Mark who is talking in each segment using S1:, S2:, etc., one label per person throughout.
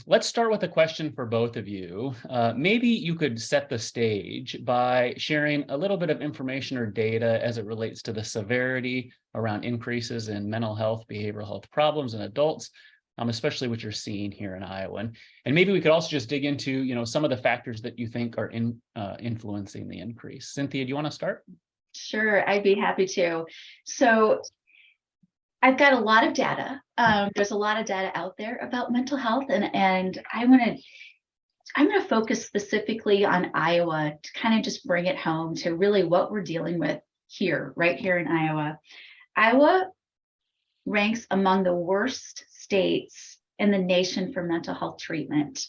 S1: Let's start with a question for both of you. Maybe you could set the stage by sharing a little bit of information or data as it relates to the severity around increases in mental health, behavioral health problems in adults, especially what you're seeing here in Iowa. And maybe we could also just dig into, some of the factors that you think are influencing the increase. Cynthia, do you want to start?
S2: Sure, I'd be happy to. So I've got a lot of data. There's a lot of data out there about mental health, and I'm going to focus specifically on Iowa to kind of just bring it home to really what we're dealing with here, right here in Iowa. Iowa ranks among the worst states in the nation for mental health treatment.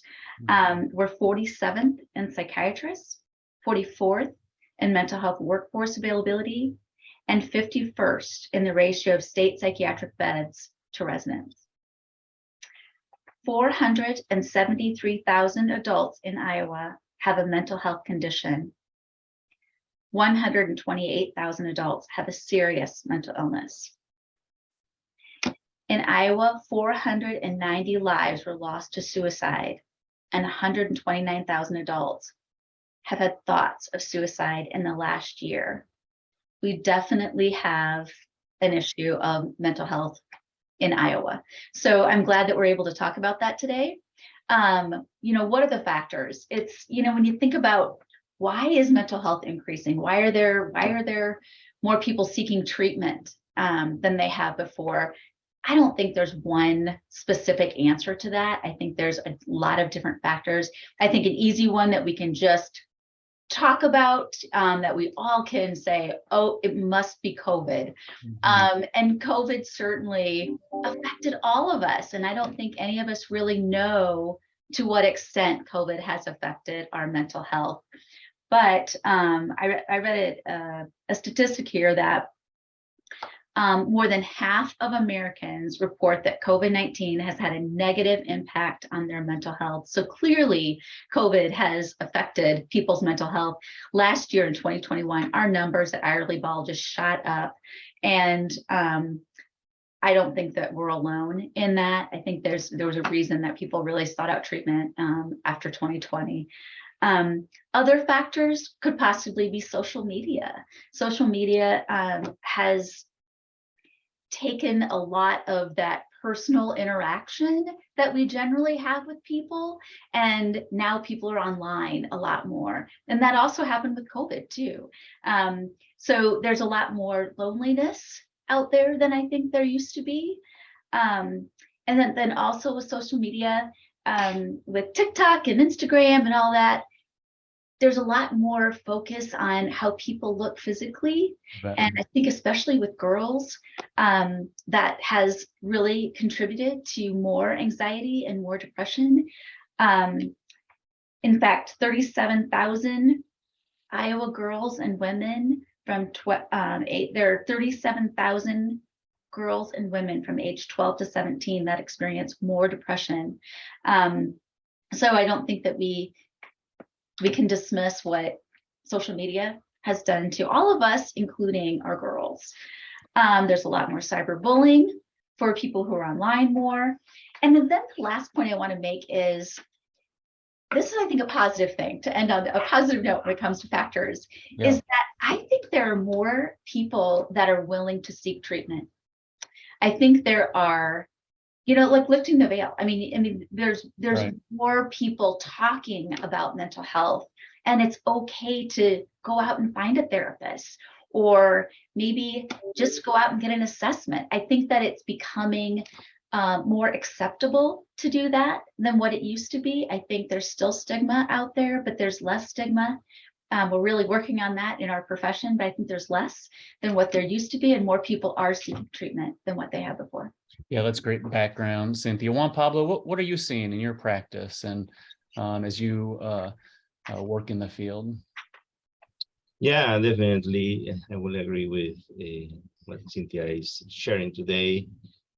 S2: We're 47th in psychiatrists, 44th in mental health workforce availability, and 51st in the ratio of state psychiatric beds to residents. 473,000 adults in Iowa have a mental health condition. 128,000 adults have a serious mental illness. In Iowa, 490 lives were lost to suicide, and 129,000 adults have had thoughts of suicide in the last year. We definitely have an issue of mental health in Iowa. So I'm glad that we're able to talk about that today. What are the factors? It's, when you think about why is mental health increasing? Why are there more people seeking treatment than they have before? I don't think there's one specific answer to that. I think there's a lot of different factors. I think an easy one that we can just talk about, that we all can say, oh, it must be COVID. And COVID certainly affected all of us. And I don't think any of us really know to what extent COVID has affected our mental health. But I read a statistic here that more than half of Americans report that COVID-19 has had a negative impact on their mental health. So clearly, COVID has affected people's mental health. Last year in 2021, our numbers at Irely Ball just shot up. And I don't think that we're alone in that. I think there was a reason that people really sought out treatment after 2020. Other factors could possibly be social media. Social media has taken a lot of that personal interaction that we generally have with people, and now people are online a lot more. And that also happened with COVID too. So there's a lot more loneliness out there than I think there used to be. And then also with social media, with TikTok and Instagram and all that, there's a lot more focus on how people look physically. Right. And I think especially with girls, that has really contributed to more anxiety and more depression. In fact, 37,000 Iowa girls and women from there are 37,000 girls and women from age 12 to 17 that experience more depression. So I don't think that we can dismiss what social media has done to all of us, including our girls. There's a lot more cyberbullying for people who are online more. And then the last point I want to make is, this is, I think, a positive thing to end on a positive note when it comes to factors, is that I think there are more people that are willing to seek treatment. I think there are, like lifting the veil. I mean, there's right. More people talking about mental health, and it's okay to go out and find a therapist, or maybe just go out and get an assessment. I think that it's becoming more acceptable to do that than what it used to be. I think there's still stigma out there, but there's less stigma. We're really working on that in our profession, but I think there's less than what there used to be, and more people are seeking treatment than what they had before.
S1: Yeah, that's great background, Cynthia. Juan Pablo, what are you seeing in your practice and as you work in the field?
S3: Yeah, definitely. I will agree with what Cynthia is sharing today.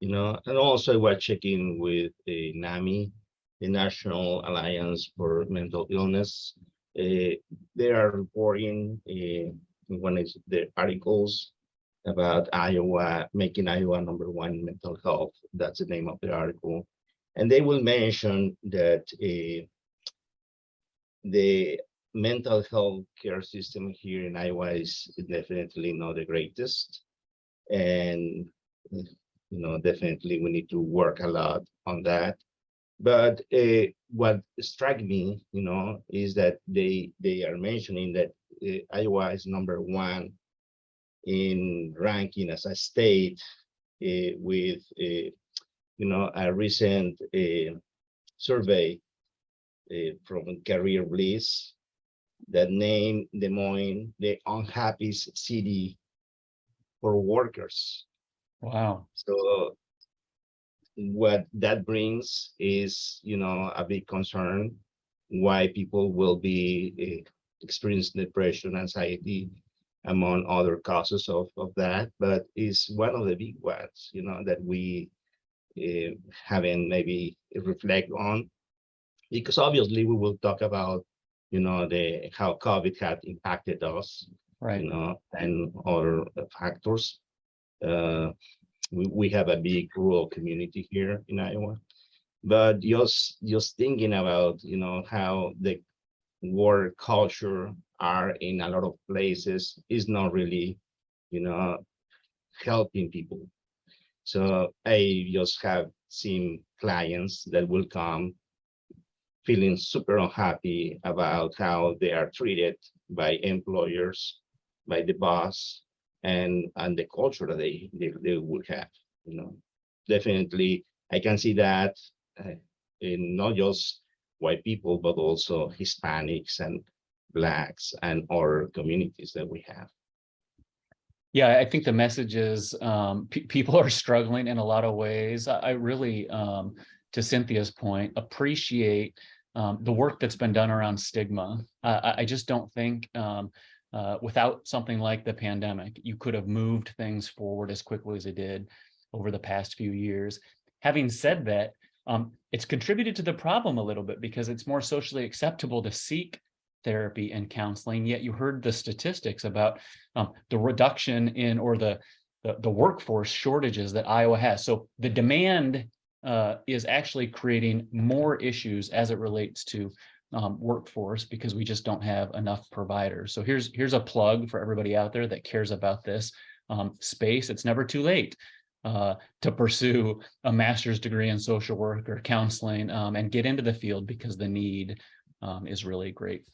S3: And also we're checking with NAMI, the National Alliance for Mental Illness. They are reporting one of the articles about Iowa, making Iowa #1 in mental health. That's the name of the article. And they will mention that the mental health care system here in Iowa is definitely not the greatest. And, definitely we need to work a lot on that. But what struck me, is that they are mentioning that Iowa is #1 in ranking as a state with, a recent survey from Career Bliss that named Des Moines the unhappiest city for workers.
S1: Wow.
S3: So what that brings is, a big concern why people will be experiencing depression, anxiety, among other causes of that, but is one of the big ones, that we haven't maybe reflect on, because obviously we will talk about, the how COVID had impacted us,
S1: Right.
S3: and other factors. Uh, we have a big rural community here in Iowa, but just thinking about, how the work culture are in a lot of places is not really, helping people. So I just have seen clients that will come feeling super unhappy about how they are treated by employers, by the boss, and the culture that they would have. Definitely I can see that in not just white people, but also Hispanics and Blacks and other communities that we have.
S1: Yeah, I think the message is people are struggling in a lot of ways. I really, to Cynthia's point, appreciate the work that's been done around stigma. I just don't think without something like the pandemic, you could have moved things forward as quickly as it did over the past few years. Having said that, it's contributed to the problem a little bit because it's more socially acceptable to seek therapy and counseling, yet you heard the statistics about the reduction in, or the workforce shortages that Iowa has. So the demand is actually creating more issues as it relates to workforce, because we just don't have enough providers. So here's a plug for everybody out there that cares about this space. It's never too late to pursue a master's degree in social work or counseling and get into the field, because the need is really great.